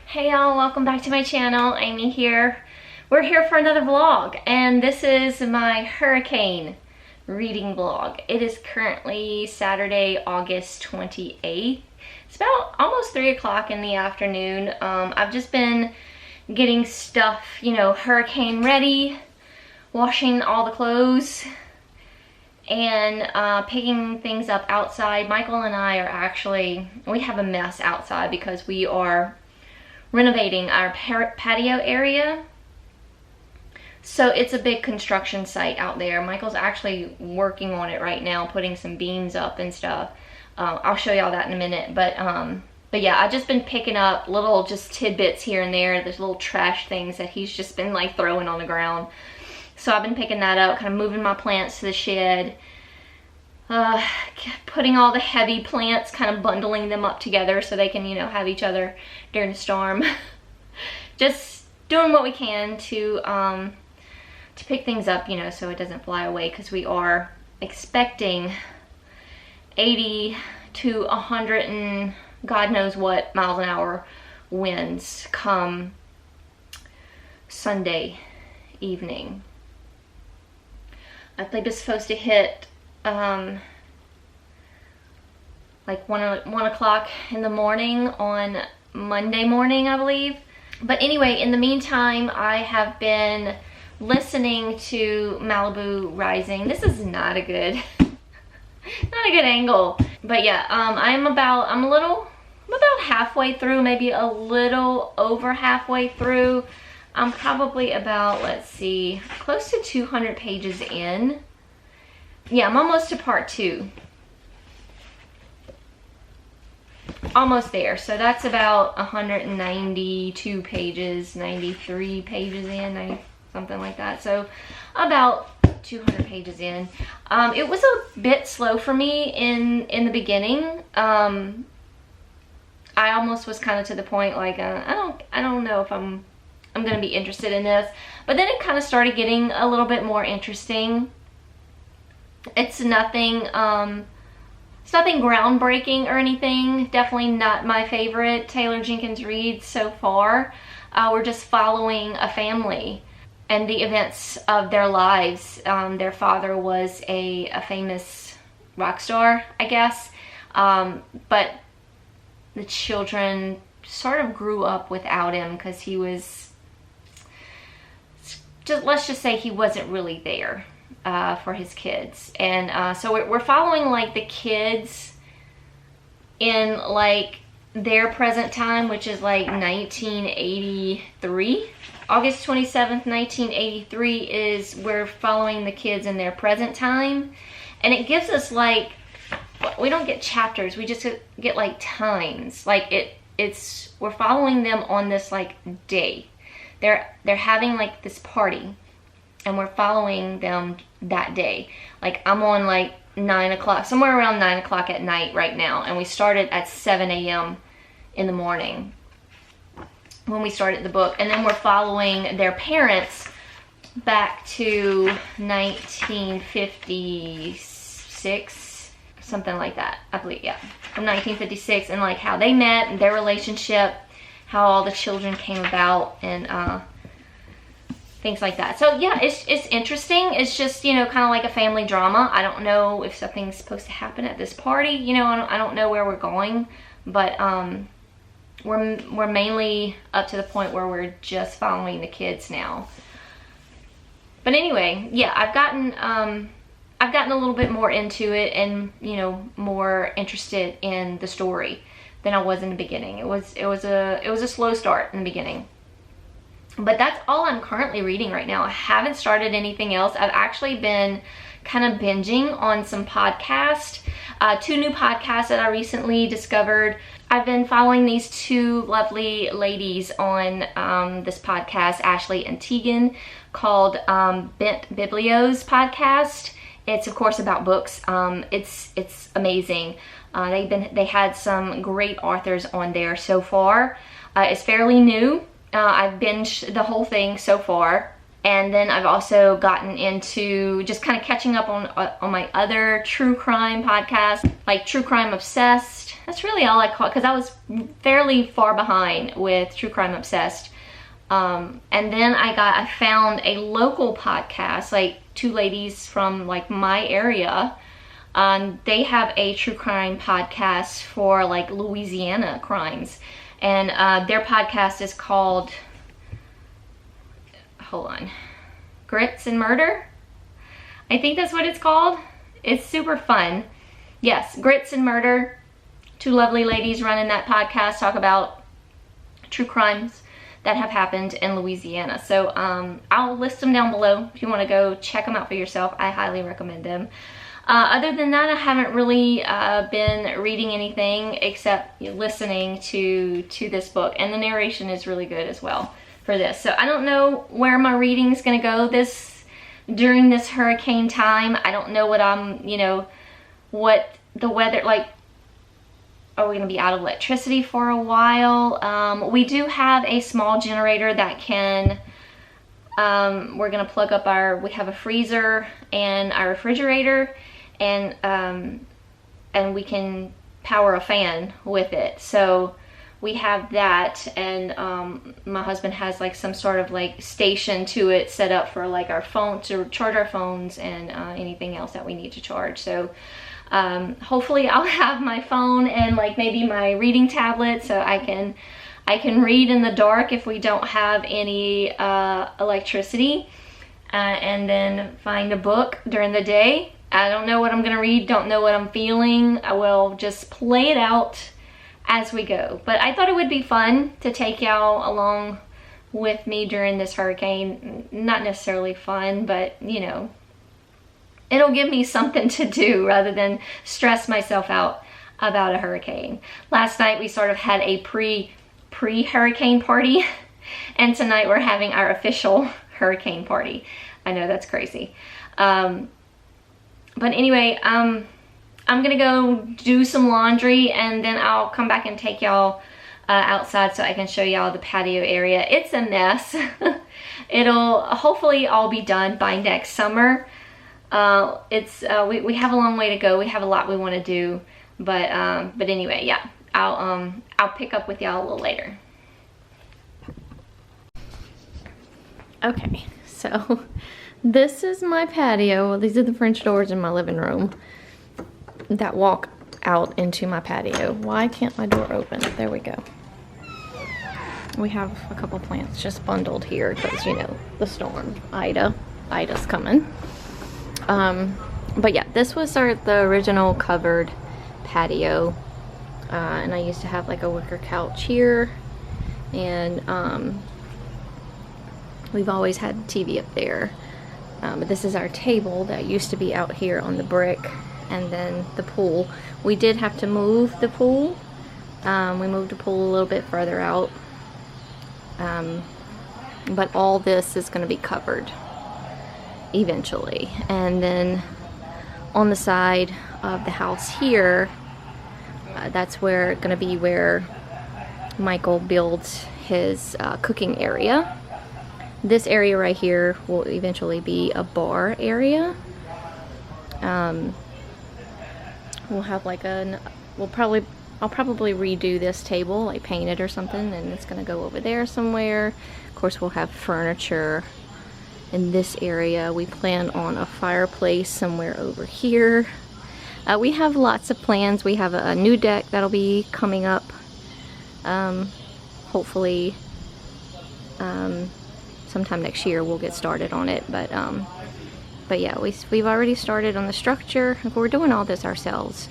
Hey y'all, welcome back to my channel. Amy here. We're here for another vlog, and this is my hurricane reading vlog. It is currently Saturday, August 28th. It's about almost 3 o'clock in the afternoon. I've just been getting stuff, hurricane ready, washing all the clothes, and picking things up outside. Michael and I are we have a mess outside because we are renovating our patio area. So it's a big construction site out there. Michael's actually working on it right now, putting some beams up and stuff. I'll show y'all that in a minute. But yeah, I've just been picking up little just tidbits here and there. There's little trash things that he's just been like throwing on the ground. So I've been picking that up, kind of moving my plants to the shed. Putting all the heavy plants, kind of bundling them up together so they can, have each other during the storm. Just doing what we can to pick things up, so it doesn't fly away, because we are expecting 80 to 100 and God knows what miles an hour winds come Sunday evening. I think it's supposed to hit like 1 o'clock in the morning on Monday morning, I believe. But anyway, in the meantime, I have been listening to Malibu Rising. This is not a good angle. But yeah, I'm about halfway through, maybe a little over halfway through. I'm probably about, let's see, close to 200 pages in. Yeah, I'm almost to part 2. Almost there. So that's about 192 pages, 93 pages in, something like that. So about 200 pages in. It was a bit slow for me in the beginning. I almost was kind of to the point like I don't know if I'm going to be interested in this. But then it kind of started getting a little bit more interesting. It's nothing groundbreaking or anything. Definitely not my favorite Taylor Jenkins Reid so far. We're just following a family and the events of their lives. Their father was a famous rock star, I guess. But the children sort of grew up without him because he was, let's just say he wasn't really there for his kids. And so we're following like the kids in like their present time, which is like 1983. August 27th, 1983 is, we're following the kids in their present time. And it gives us like, we don't get chapters, we just get like times. Like we're following them on this like day. They're having like this party, and we're following them that day. Like I'm on like 9 o'clock, somewhere around 9 o'clock at night right now, and we started at 7 a.m. in the morning when we started the book. And then we're following their parents back to 1956, something like that, I believe. Yeah, from 1956, and like how they met and their relationship, how all the children came about, and things like that. So yeah, it's interesting. It's just, kind of like a family drama. I don't know if something's supposed to happen at this party. I don't know where we're going, but we're mainly up to the point where we're just following the kids now. But anyway, yeah, I've gotten a little bit more into it, and more interested in the story than I was in the beginning. It was a slow start in the beginning. But that's all I'm currently reading right now. I haven't started anything else. I've actually been kind of binging on some podcasts. 2 new podcasts that I recently discovered. I've been following these 2 lovely ladies on this podcast, Ashley and Tegan, called Bent Biblios podcast. It's of course about books. It's amazing. They had some great authors on there so far. It's fairly new. I've binged the whole thing so far. And then I've also gotten into just kind of catching up on my other true crime podcasts, like True Crime Obsessed. That's really all I call it, because I was fairly far behind with True Crime Obsessed. And then I found a local podcast, like two ladies from like my area. They have a true crime podcast for like Louisiana crimes. And their podcast is called, hold on, Grits and Murder? I think that's what it's called. It's super fun. Yes, Grits and Murder. Two lovely ladies running that podcast talk about true crimes that have happened in Louisiana. So I'll list them down below if you want to go check them out for yourself. I highly recommend them. Other than that, I haven't really been reading anything except listening to this book, and the narration is really good as well for this. So I don't know where my reading is going to go during this hurricane time. I don't know what the weather, like, are we going to be out of electricity for a while? We do have a small generator that can, we're going to plug up we have a freezer and our refrigerator, and we can power a fan with it. So we have that, and my husband has like some sort of like station to it set up for like our phone, to charge our phones and anything else that we need to charge. So hopefully I'll have my phone and like maybe my reading tablet, so I can read in the dark if we don't have any electricity, and then find a book during the day. I don't know what I'm gonna read, don't know what I'm feeling. I will just play it out as we go. But I thought it would be fun to take y'all along with me during this hurricane. Not necessarily fun, but you know, it'll give me something to do rather than stress myself out about a hurricane. Last night we sort of had a pre-hurricane party, and tonight we're having our official hurricane party. I know, that's crazy. But anyway, I'm gonna go do some laundry, and then I'll come back and take y'all outside so I can show y'all the patio area. It's a mess. It'll hopefully all be done by next summer. We have a long way to go. We have a lot we want to do, but anyway, yeah, I'll pick up with y'all a little later. Okay, so this is my patio. Well, these are the French doors in my living room that walk out into my patio. Why can't my door open? There we go. We have a couple plants just bundled here because, you know, the storm, Ida's coming. But yeah, this was the original covered patio, and I used to have like a wicker couch here, and we've always had TV up there. But this is our table that used to be out here on the brick, and then the pool. We did have to move the pool. We moved the pool a little bit further out, but all this is going to be covered eventually. And then on the side of the house here, that's going to be where Michael builds his cooking area. This area right here will eventually be a bar area. We'll have like I'll probably redo this table, like paint it or something, and it's gonna go over there somewhere. Of course, we'll have furniture in this area. We plan on a fireplace somewhere over here. We have lots of plans. We have a new deck that'll be coming up, hopefully sometime next year. We'll get started on it, but yeah, we've already started on the structure. We're doing all this ourselves,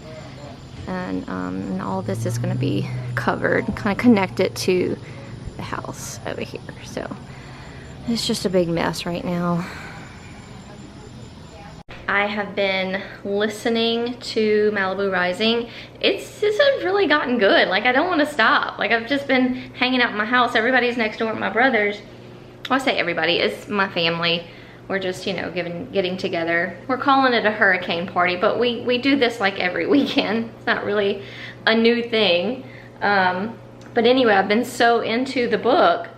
and all this is going to be covered, kind of connected to the house over here. So it's just a big mess right now. I have been listening to Malibu Rising. It's really gotten good. Like, I don't want to stop. Like, I've just been hanging out in my house. Everybody's next door at my brother's. Well, I say everybody, it's my family. We're just, you know, getting together. We're calling it a hurricane party, but we do this like every weekend. It's not really a new thing. But anyway, I've been so into the book,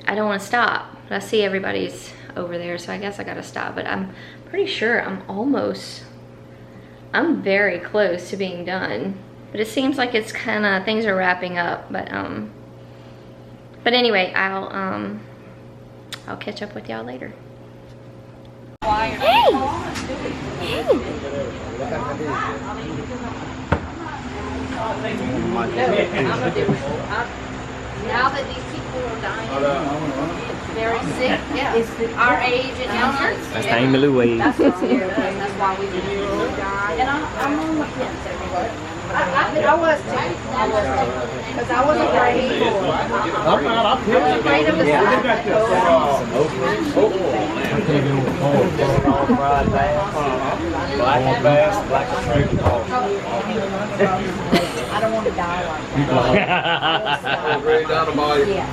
I don't want to stop. But I see everybody's over there, so I guess I gotta stop. But I'm pretty sure I'm very close to being done. But it seems like it's kinda, things are wrapping up. But anyway, I'll catch up with y'all later. Hey! Hey! Now that these people are dying, very sick, yeah, our age and younger. That's the only way. That's why we die. And I'm on the fence everywhere. I was too. Because I was afraid. I was afraid of the I don't want to die like that.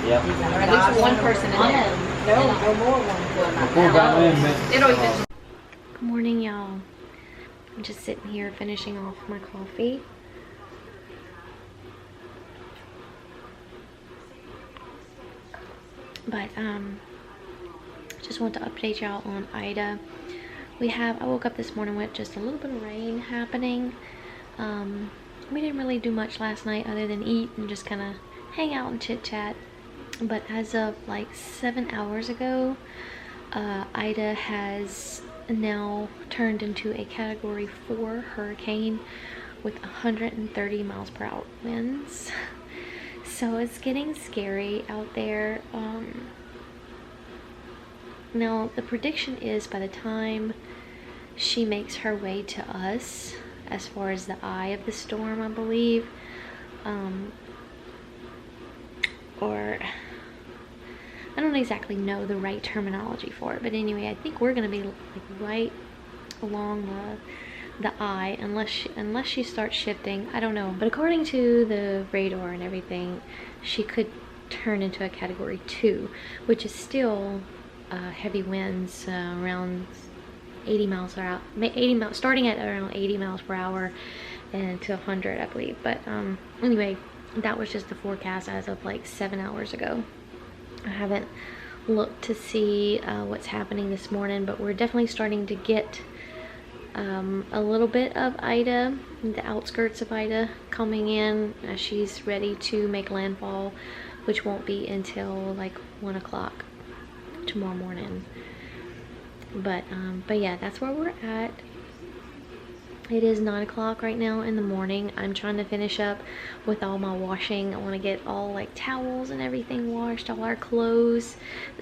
Yeah. Or at least one person in there. No more one. Good morning, y'all. I'm just sitting here finishing off my coffee. But just want to update y'all on Ida. I woke up this morning with just a little bit of rain happening. We didn't really do much last night other than eat and just kind of hang out and chit chat. But as of like 7 hours ago, Ida has now turned into a Category 4 hurricane with 130 miles per hour winds. So it's getting scary out there. Now the prediction is by the time she makes her way to us, as far as the eye of the storm, I believe, or I don't exactly know the right terminology for it, but anyway, I think we're gonna be like right along the eye, unless she starts shifting. I don't know, but according to the radar and everything, she could turn into a Category 2, which is still heavy winds, around 80 miles per hour, starting at around 80 miles per hour and to 100, I believe. But anyway, that was just the forecast as of like 7 hours ago. I haven't looked to see what's happening this morning, but we're definitely starting to get a little bit of Ida, the outskirts of Ida, coming in as she's ready to make landfall, which won't be until like 1 o'clock tomorrow morning. But yeah, that's where we're at. It is 9 o'clock right now in the morning. I'm trying to finish up with all my washing. I want to get all like towels and everything washed, all our clothes.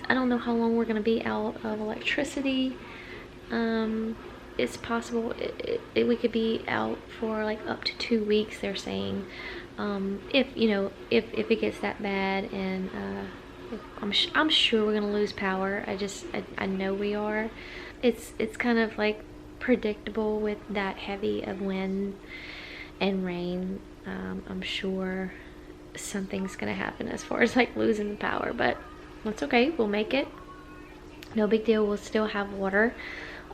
I don't know how long we're going to be out of electricity. It's possible we could be out for like up to 2 weeks, they're saying. If it gets that bad, and I'm sure we're gonna lose power. I know we are. It's kind of like predictable with that heavy of wind and rain. I'm sure something's gonna happen as far as like losing the power, but that's okay. We'll make it. No big deal. We'll still have water.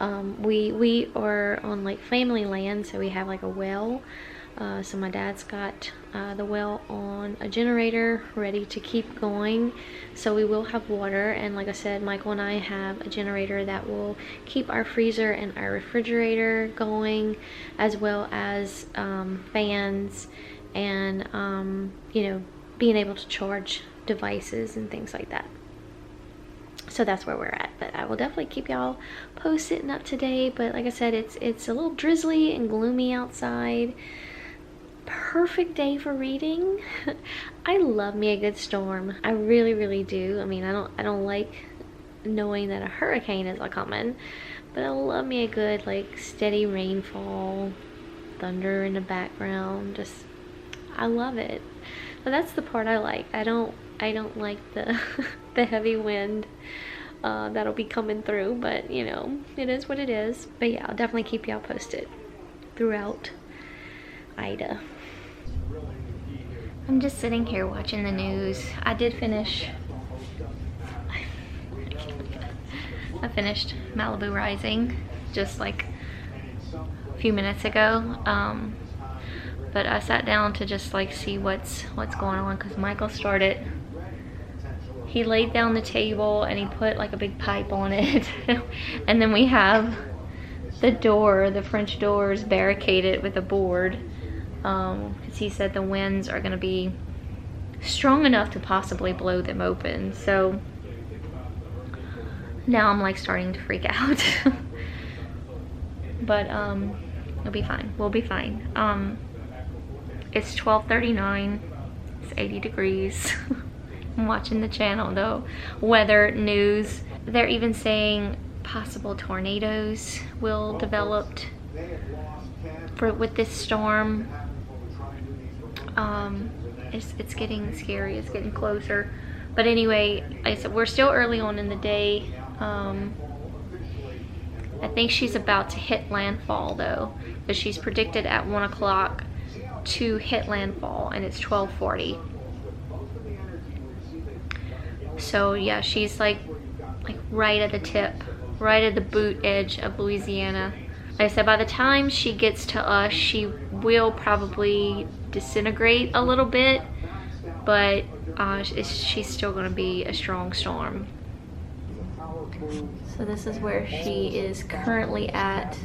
We are on like family land, so we have like a well. So my dad's got the well on a generator ready to keep going, so we will have water. And like I said, Michael and I have a generator that will keep our freezer and our refrigerator going, as well as fans and being able to charge devices and things like that. So that's where we're at. But I will definitely keep y'all posted and up to date. But like I said, it's a little drizzly and gloomy outside. Perfect day for reading. I love me a good storm. I really, really do. I mean, I don't like knowing that a hurricane is coming, but I love me a good like steady rainfall, thunder in the background. I love it. But that's the part I like. I don't like the the heavy wind that'll be coming through, but it is what it is. But yeah, I'll definitely keep y'all posted throughout Ida. I'm just sitting here watching the news. I finished Malibu Rising just like a few minutes ago. But I sat down to just like see what's going on, because Michael started he laid down the table and he put like a big pipe on it. And then we have the door, the French doors, barricaded with a board. Because he said the winds are gonna be strong enough to possibly blow them open. So now I'm like starting to freak out. But it'll be fine. We'll be fine. It's 12:39. It's 80 degrees. I'm watching the channel though. Weather news. They're even saying possible tornadoes will develop with this storm. It's getting scary. It's getting closer. But anyway, like I said, we're still early on in the day. I think she's about to hit landfall though, but she's predicted at 1 o'clock to hit landfall, and it's 12:40. So yeah, she's like right at the tip, right at the boot edge of Louisiana. Like I said, by the time she gets to us, she will probably disintegrate a little bit, but she's still gonna be a strong storm. So this is where she is currently at,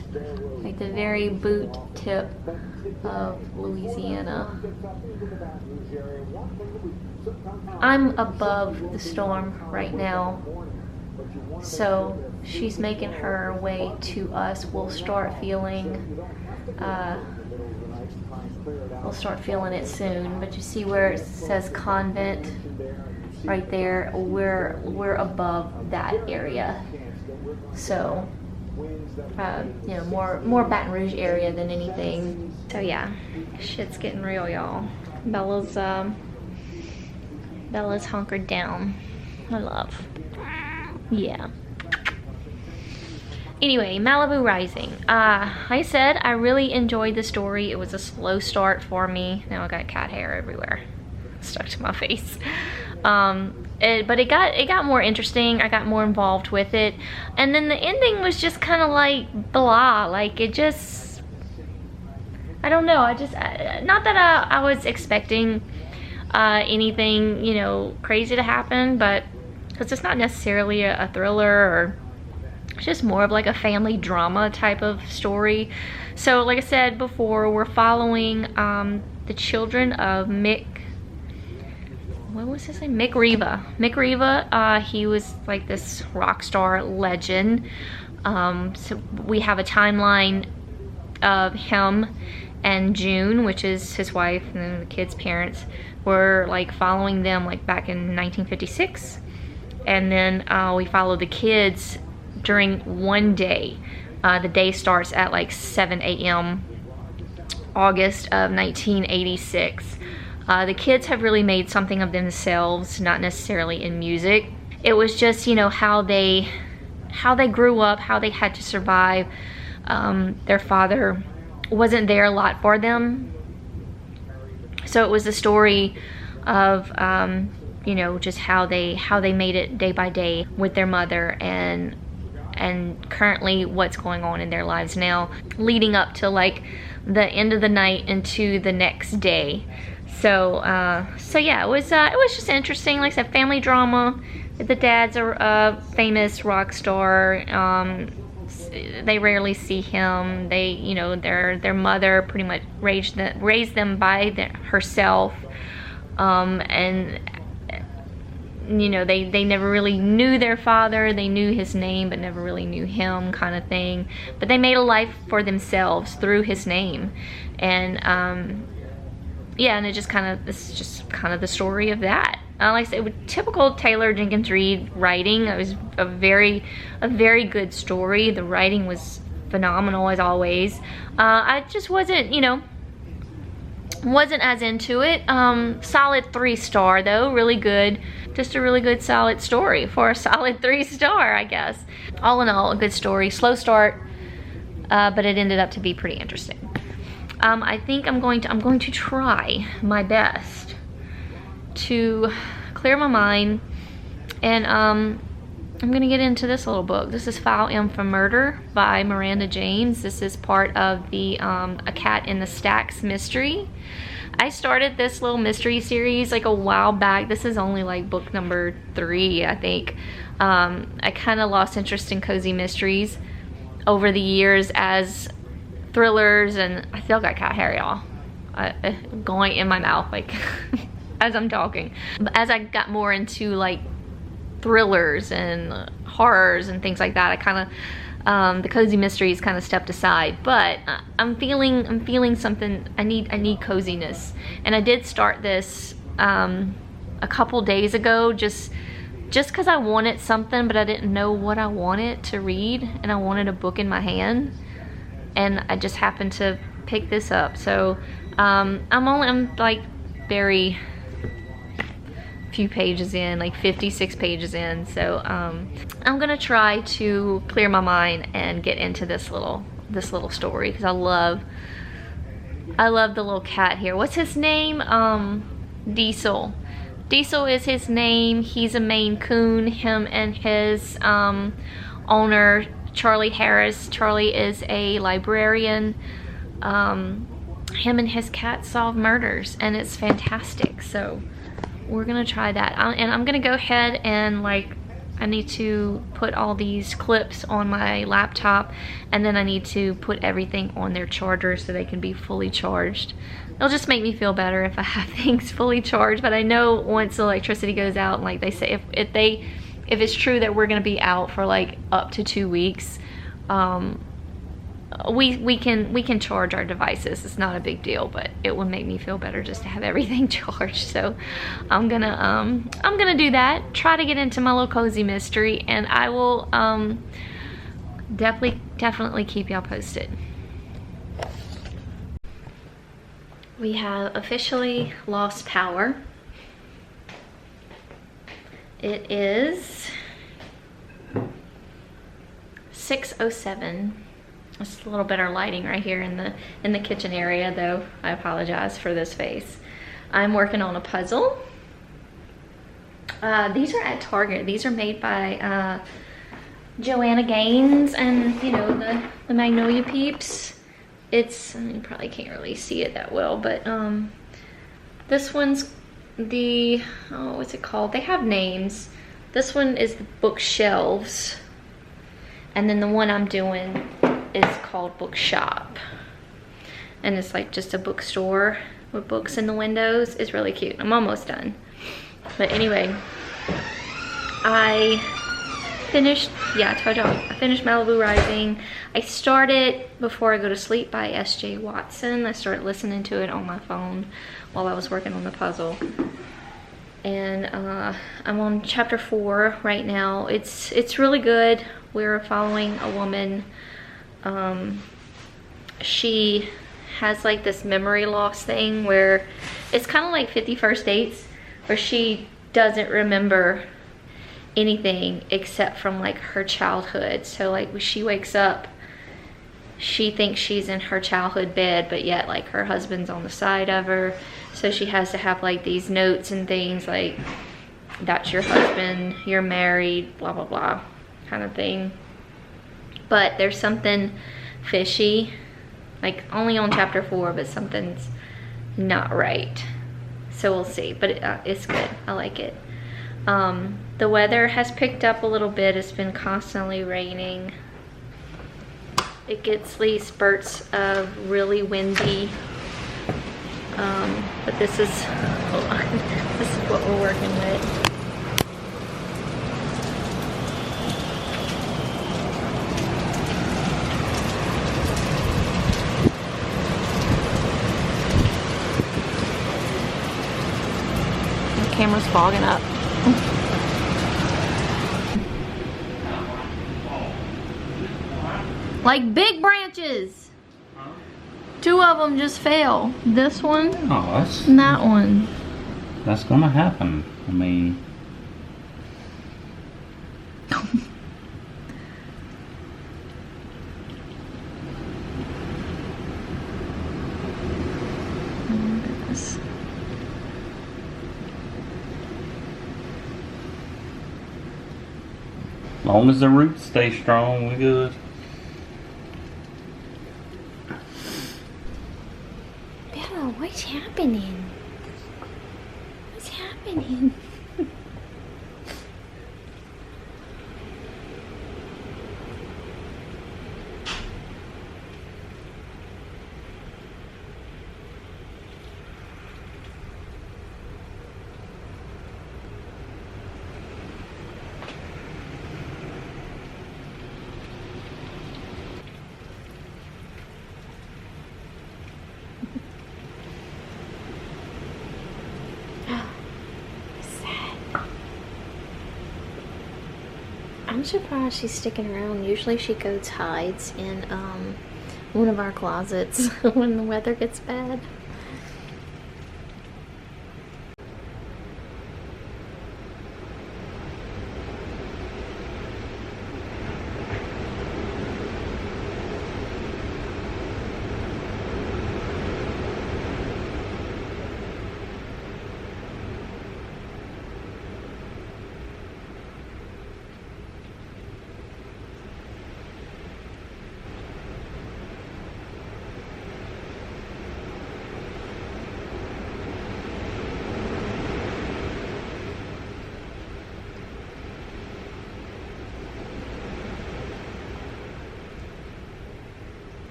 like the very boot tip of Louisiana. I'm above the storm right now, so she's making her way to us. We'll start feeling it soon. But you see where it says convent right there? We're above that area. So you know, more Baton Rouge area than anything. So yeah, shit's getting real, y'all. Bella's hunkered down. My love. Yeah. Anyway, Malibu Rising. Like I said, I really enjoyed the story. It was a slow start for me. Now I got cat hair everywhere, stuck to my face. But it got more interesting. I got more involved with it, and then the ending was just kind of like blah. Like it just, I don't know. Not that I was expecting anything, you know, crazy to happen, but because it's not necessarily a thriller, or it's just more of like a family drama type of story. So like I said before, we're following the children of Mick. What was his name? Mick Riva. Mick Riva, he was like this rock star legend. So we have a timeline of him and June, which is his wife, and then the kids' parents. We're like following them like back in 1956. And then we follow the kids during one day. The day starts at like 7 a.m. August of 1986. The kids have really made something of themselves, not necessarily in music. It was just, you know, how they grew up, how they had to survive. Their father wasn't there a lot for them. So it was a story of, you know, just how they made it day by day with their mother, and currently what's going on in their lives now, leading up to like the end of the night into the next day. So yeah, it was just interesting. Like I said, family drama. The dad's a famous rock star. They rarely see him. They, you know, their mother pretty much raised them by herself, and you know, they never really knew their father. They knew his name, but never really knew him, kind of thing. But they made a life for themselves through his name, and yeah, and it's just kind of the story of that. Like I said, with typical Taylor Jenkins Reid writing, it was a very good story. The writing was phenomenal as always. I just wasn't, you know, wasn't as into it. Solid 3-star though, really good. Just a really good solid story for a solid 3-star, I guess. All in all, a good story. Slow start, but it ended up to be pretty interesting. I think I'm going to try my best to clear my mind, and I'm gonna get into this little book. This is File M for Murder by Miranda James. This is part of the A Cat in the Stacks mystery. I started this little mystery series like a while back. This is only like book number 3, I think. I kind of lost interest in cozy mysteries over the years as thrillers, and I still got cat hair, y'all. Going in my mouth like as I'm talking. But as I got more into like thrillers and horrors and things like that, I kind of the cozy mysteries kind of stepped aside. But I'm feeling something. I need coziness, and I did start this a couple days ago just because I wanted something, but I didn't know what I wanted to read, and I wanted a book in my hand, and I just happened to pick this up. So I'm like very few pages in, like 56 pages in. So I'm gonna try to clear my mind and get into this little story, because I love the little cat here. What's his name? Diesel. Diesel is his name. He's a Maine Coon. Him and his owner, Charlie Harris. Charlie is a librarian. Him and his cat solve murders, and it's fantastic. So we're gonna try that. And I'm gonna go ahead and I need to put all these clips on my laptop, and then I need to put everything on their charger so they can be fully charged. It'll just make me feel better if I have things fully charged. But I know once the electricity goes out, and like they say, if it's true that we're gonna be out for like up to 2 weeks, we can charge our devices. It's not a big deal, but it would make me feel better just to have everything charged. So I'm gonna do that, try to get into my little cozy mystery, and I will definitely keep y'all posted. We have officially lost power. It is 6:07. It's a little better lighting right here in the kitchen area, though I apologize for this face. I'm working on a puzzle. These are at Target. These are made by Joanna Gaines and, you know, the Magnolia Peeps. You probably can't really see it that well, but this one's what's it called? They have names. This one is the bookshelves, and then the one I'm doing is called Bookshop, and it's like just a bookstore with books in the windows. It's really cute. I'm almost done, but anyway, I finished Malibu Rising. I started Before I Go to Sleep by S.J. Watson. I started listening to it on my phone while I was working on the puzzle, and I'm on chapter 4 right now. It's really good. We're following a woman. She has like this memory loss thing where it's kind of like 50 First Dates, where she doesn't remember anything except from like her childhood. So like when she wakes up, she thinks she's in her childhood bed, but yet like her husband's on the side of her. So she has to have like these notes and things like, that's your husband, you're married, blah blah blah kind of thing. But there's something fishy, like only on chapter 4, but something's not right. So we'll see, but it's good. I like it. The weather has picked up a little bit. It's been constantly raining. It gets these spurts of really windy. But this is, hold on, this is what we're working with. Camera's fogging up. Like big branches. 2 of them just fell. This one and that one. That's gonna happen. I mean, long as the roots stay strong, we good. Yeah, what's happening? happening? What's happening? I'm surprised she's sticking around. Usually she goes hides in one of our closets when the weather gets bad.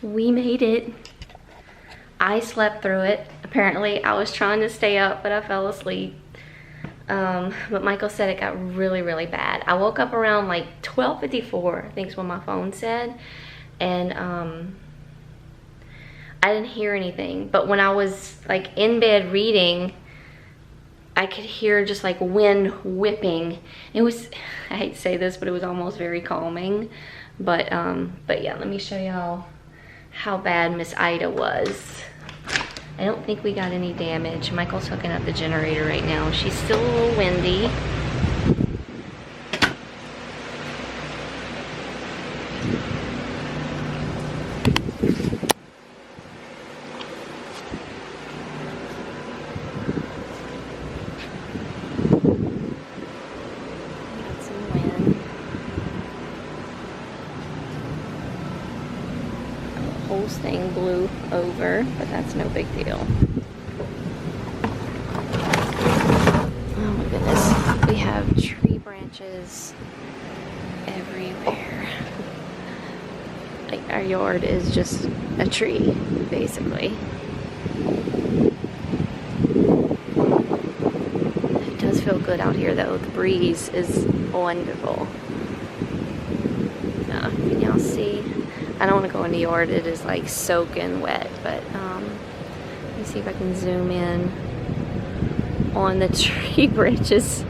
We made it. I slept through it. Apparently I was trying to stay up, but I fell asleep. But Michael said it got really, really bad. I woke up around like 12:54, I think is what my phone said. And I didn't hear anything. But when I was like in bed reading, I could hear just like wind whipping. It was, I hate to say this, but it was almost very calming. But yeah, let me show y'all how bad Miss Ida was. I don't think we got any damage. Michael's hooking up the generator right now. She's still a little windy. Got some wind. The whole thing blew over, but that's no big deal. Oh my goodness. We have tree branches everywhere. Like our yard is just a tree, basically. It does feel good out here though. The breeze is wonderful. Can y'all see? I don't want to go in the yard. It is like soaking wet, but let me see if I can zoom in on the tree branches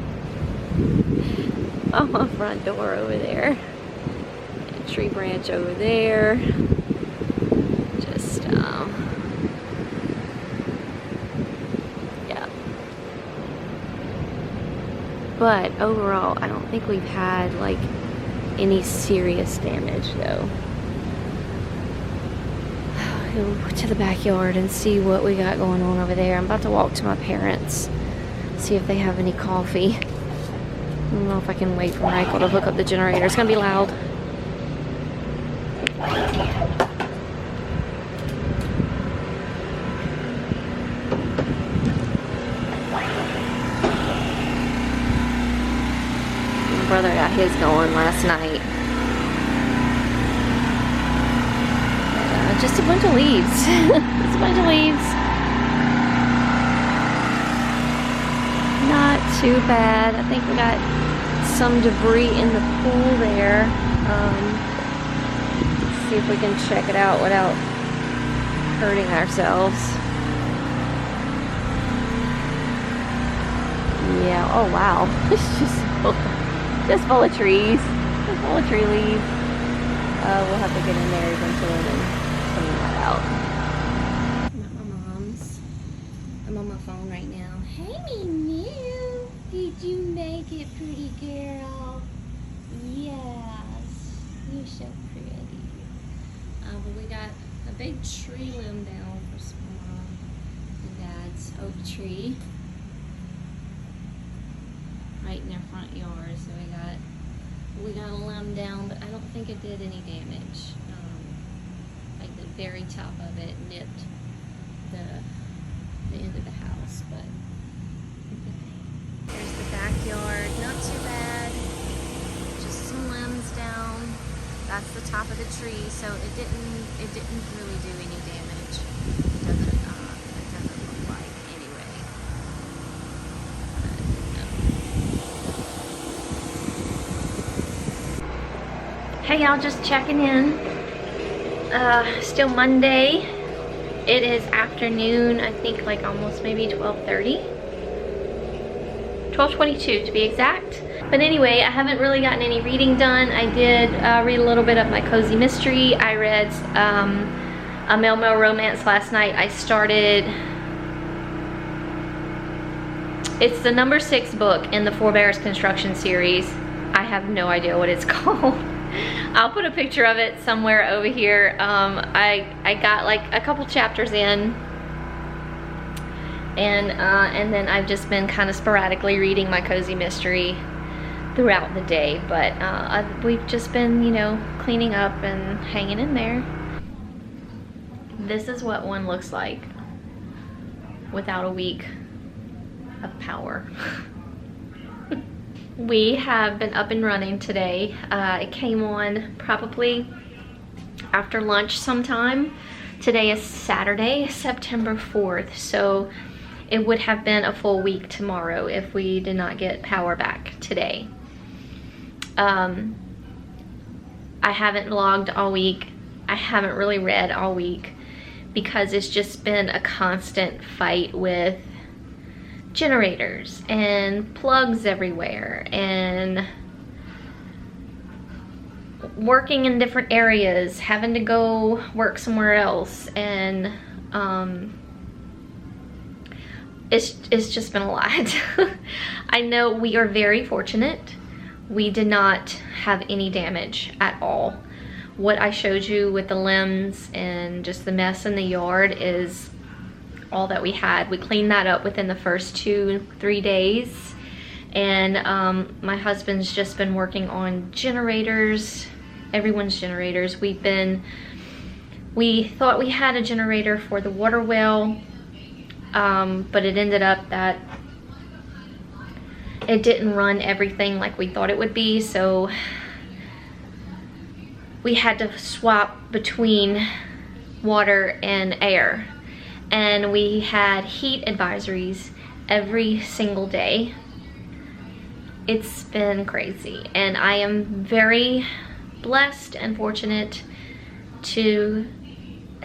on my front door over there. A tree branch over there. Just yeah. But overall, I don't think we've had like any serious damage though. Go to the backyard and see what we got going on over there. I'm about to walk to my parents, see if they have any coffee. I don't know if I can wait for Michael to hook up the generator. It's gonna be loud. My brother got his going last night. Just a bunch of leaves. Just a bunch of leaves. Not too bad. I think we got some debris in the pool there. Let's see if we can check it out without hurting ourselves. Yeah, oh wow. It's just full of trees. Just full of tree leaves. We'll have to get in there eventually and clean that out. I'm at my mom's. I'm on my phone right now. Hey, Mew. Did you make it, pretty girl? Yes. You're so pretty. But we got a big tree limb down for Mom and Dad's oak tree right in their front yard. So we got a limb down, but I don't think it did any damage. Like the very top of it nipped the end of the house, but there's the backyard. Not too bad. Just some limbs down. That's the top of the tree, so it didn't really do any damage. It doesn't look like anyway. Hey y'all, just checking in. Still Monday. It is afternoon, I think like almost maybe 12:30. 12:22 to be exact. But anyway, I haven't really gotten any reading done. I did read a little bit of my cozy mystery. I read a male romance last night. I started, it's the number 6 book in the Four Bears Construction series. I have no idea what it's called. I'll put a picture of it somewhere over here. I got like a couple chapters in, and then I've just been kind of sporadically reading my cozy mystery throughout the day, but we've just been, you know, cleaning up and hanging in there. This is what one looks like without a week of power. We have been up and running today. It came on probably after lunch sometime. Today is Saturday, September 4th, so it would have been a full week tomorrow if we did not get power back today. I haven't vlogged all week. I haven't really read all week because it's just been a constant fight with generators and plugs everywhere and working in different areas, having to go work somewhere else, and it's just been a lot. I know we are very fortunate. We did not have any damage at all. What I showed you with the limbs and just the mess in the yard is all that we had. We cleaned that up within the first 2-3 days, and my husband's just been working on generators, everyone's generators. We thought we had a generator for the water well, but it ended up that it didn't run everything like we thought it would be, so we had to swap between water and air, and we had heat advisories every single day. It's been crazy, and I am very blessed and fortunate to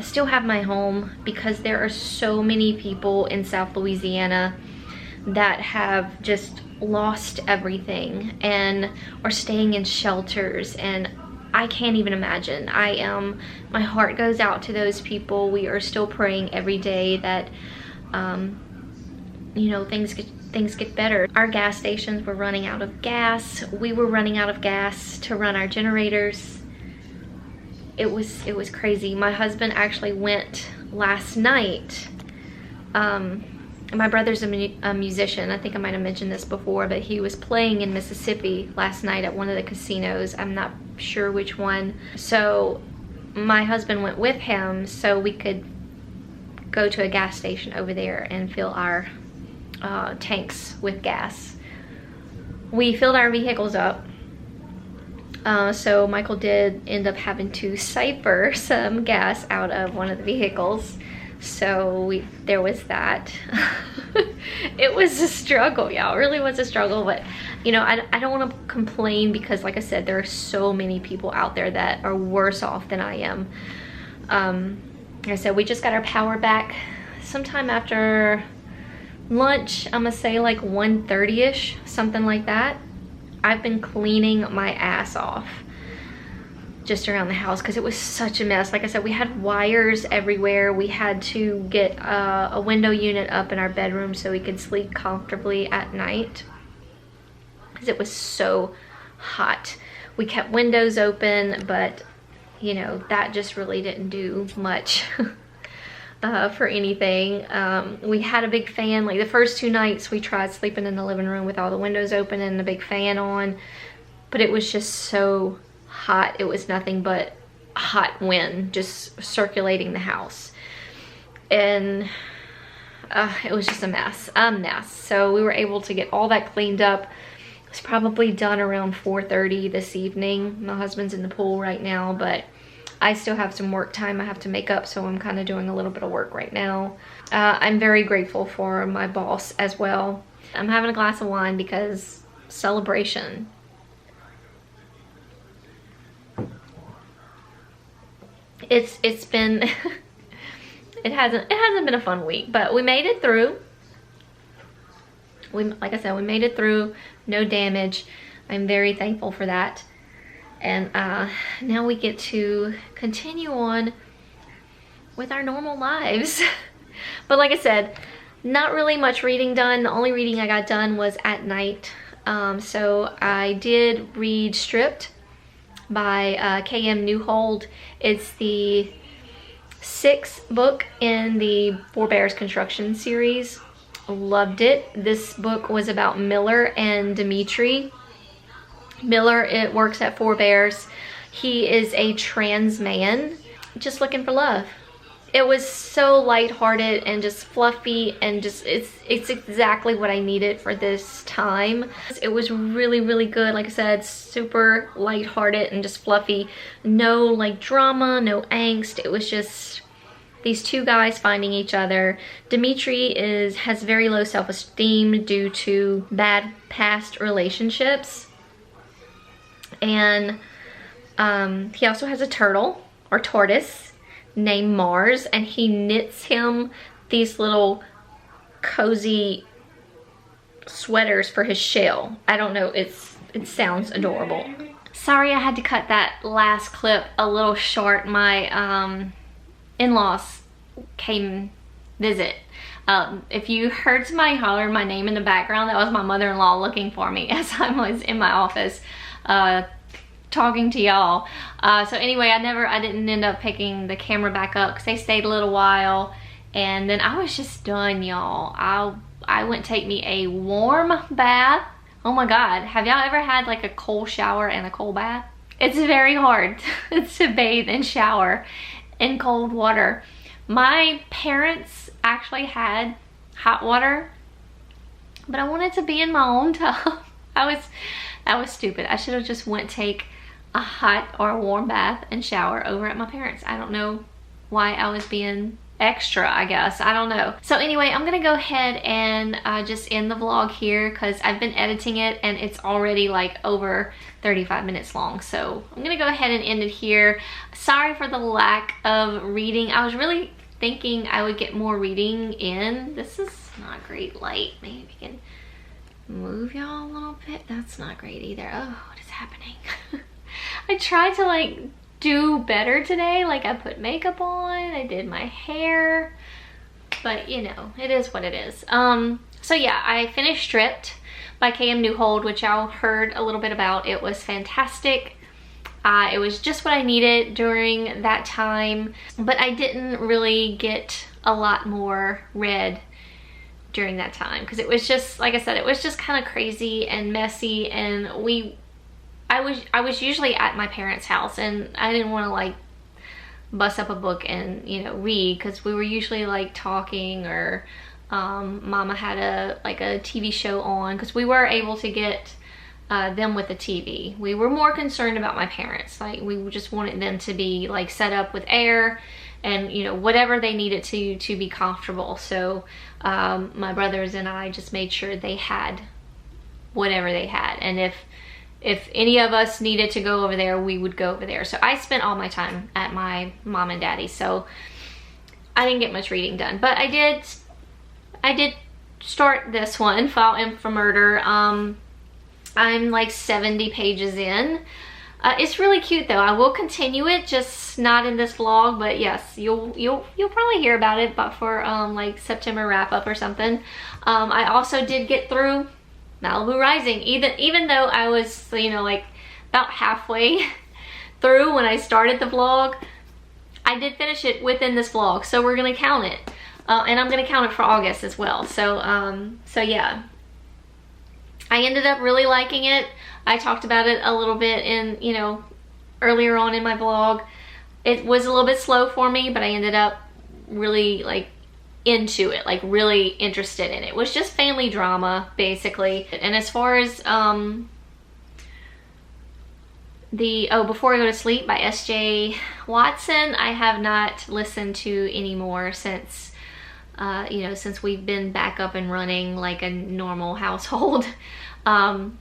still have my home, because there are so many people in South Louisiana that have just lost everything and are staying in shelters, and I can't even imagine. My heart goes out to those people. We are still praying every day that you know, things get better. Our gas stations were running out of gas. We were running out of gas to run our generators. It was crazy. My husband actually went last night. My brother's a musician. I think I might have mentioned this before, but he was playing in Mississippi last night at one of the casinos. I'm not sure which one. So my husband went with him so we could go to a gas station over there and fill our tanks with gas. We filled our vehicles up. So Michael did end up having to siphon some gas out of one of the vehicles. So there was that. It was a struggle, y'all. It really was a struggle, but you know, I don't want to complain, because like I said, there are so many people out there that are worse off than I am. Like I said, we just got our power back sometime after lunch. I'm gonna say like 1:30ish, something like that. I've been cleaning my ass off just around the house because it was such a mess. Like I said, we had wires everywhere. We had to get a window unit up in our bedroom so we could sleep comfortably at night because it was so hot. We kept windows open, but you know, that just really didn't do much for anything. We had a big fan. Like the first 2 nights we tried sleeping in the living room with all the windows open and the big fan on, but it was just so hot. It was nothing but hot wind just circulating the house. and it was just a mess. So we were able to get all that cleaned up. It was probably done around 4:30 this evening. My husband's in the pool right now, but I still have some work time I have to make up, so I'm kind of doing a little bit of work right now. I'm very grateful for my boss as well. I'm having a glass of wine because celebration. It's been it hasn't been a fun week, but we made it through. Like I said, we made it through, no damage. I'm very thankful for that. And now we get to continue on with our normal lives. But like I said, not really much reading done. The only reading I got done was at night. So I did read Stripped by K.M. Newhold. It's the 6th book in the Four Bears construction series. Loved it. This book was about Miller and Dimitri. Miller, it works at Four Bears. He is a trans man just looking for love. It was so lighthearted and just fluffy, and just it's exactly what I needed for this time. It was really, really good. Like I said, super lighthearted and just fluffy. No like drama, no angst. It was just these two guys finding each other. Dimitri has very low self-esteem due to bad past relationships. And he also has a turtle or tortoise named Mars, and he knits him these little cozy sweaters for his shell. I don't know, it sounds adorable. Sorry I had to cut that last clip a little short. My in-laws came visit. If you heard somebody holler my name in the background, that was my mother-in-law looking for me as I was in my office talking to y'all. So anyway, I didn't end up picking the camera back up because they stayed a little while, and then I was just done, y'all. I went take me a warm bath. Oh my god, have y'all ever had like a cold shower and a cold bath? It's very hard to bathe and shower in cold water. My parents actually had hot water, but I wanted to be in my own tub. I was stupid. I should have just went take a hot or a warm bath and shower over at my parents'. I don't know why I was being extra, I guess. I don't know. So anyway, I'm gonna go ahead and just end the vlog here because I've been editing it and it's already like over 35 minutes long. So I'm gonna go ahead and end it here. Sorry for the lack of reading. I was really thinking I would get more reading in. This is not great light. Maybe we can move y'all a little bit. That's not great either. Oh, what is happening? I tried to like do better today. Like I put makeup on, I did my hair, but you know, it is what it is. So yeah, I finished Stripped by K.M. Newhold, which y'all heard a little bit about. It was fantastic. It was just what I needed during that time, but I didn't really get a lot more read during that time because it was just, like I said, it was just kind of crazy and messy, and I was usually at my parents' house, and I didn't want to like bust up a book and, you know, read because we were usually like talking, or mama had a TV show on because we were able to get them with the TV. We were more concerned about my parents. Like we just wanted them to be like set up with air and, you know, whatever they needed to be comfortable. So my brothers and I just made sure they had whatever they had, and if any of us needed to go over there, we would go over there. So I spent all my time at my mom and daddy, so I didn't get much reading done, but I did start this one, File M for Murder. I'm like 70 pages in. It's really cute though. I will continue it, just not in this vlog, but yes, you'll probably hear about it, but for like September wrap up or something. I also did get through Malibu Rising, even though I was, you know, like about halfway through when I started the vlog. I did finish it within this vlog, so we're gonna count it, and I'm gonna count it for August as well. So so yeah, I ended up really liking it. I talked about it a little bit in, you know, earlier on in my vlog. It was a little bit slow for me, but I ended up really like into it, like really interested in it. It was just family drama basically. And as far as Before I Go to Sleep by S.J. Watson, I have not listened to anymore since you know, since we've been back up and running like a normal household. I'll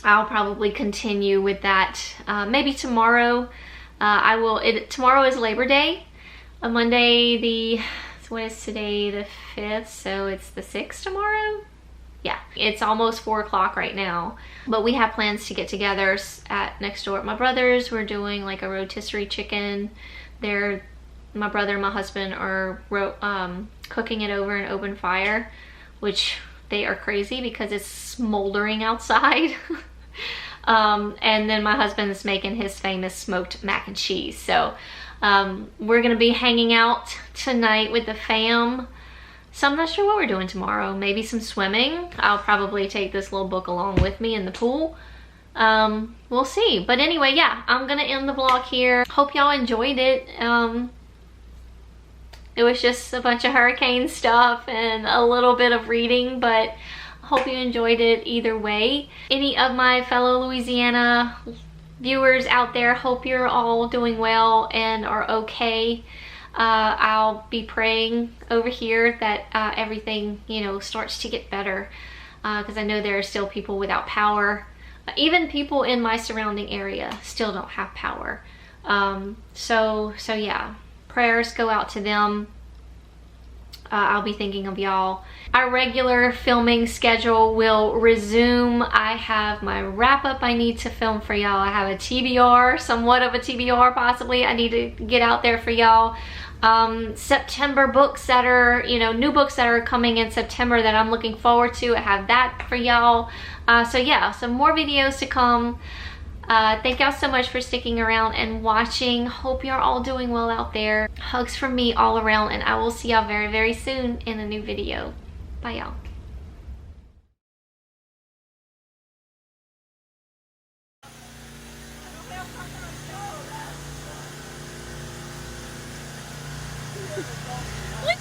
probably continue with that maybe tomorrow. Tomorrow is Labor Day, Monday what is today, the 5th, so it's the 6th tomorrow. Yeah, it's almost 4 o'clock right now, but we have plans to get together at next door at my brother's. We're doing like a rotisserie chicken there. My brother and my husband are cooking it over an open fire, which they are crazy because it's smoldering outside. And then my husband's making his famous smoked mac and cheese. So we're gonna be hanging out tonight with the fam. So I'm not sure what we're doing tomorrow. Maybe some swimming. I'll probably take this little book along with me in the pool. We'll see. But anyway, yeah, I'm gonna end the vlog here. Hope y'all enjoyed it. It was just a bunch of hurricane stuff and a little bit of reading, but I hope you enjoyed it either way. Any of my fellow Louisiana viewers out there, hope you're all doing well and are okay. I'll be praying over here that everything, you know, starts to get better, because I know there are still people without power. Even people in my surrounding area still don't have power. So yeah, prayers go out to them. I'll be thinking of y'all. Our regular filming schedule will resume. I have my wrap up I need to film for y'all. I have a TBR, somewhat of a TBR possibly, I need to get out there for y'all. September books that are, you know, new books that are coming in September that I'm looking forward to. I have that for y'all. So yeah, some more videos to come. Thank y'all so much for sticking around and watching. Hope you're all doing well out there. Hugs from me all around, and I will see y'all very, very soon in a new video. Bye, y'all. Look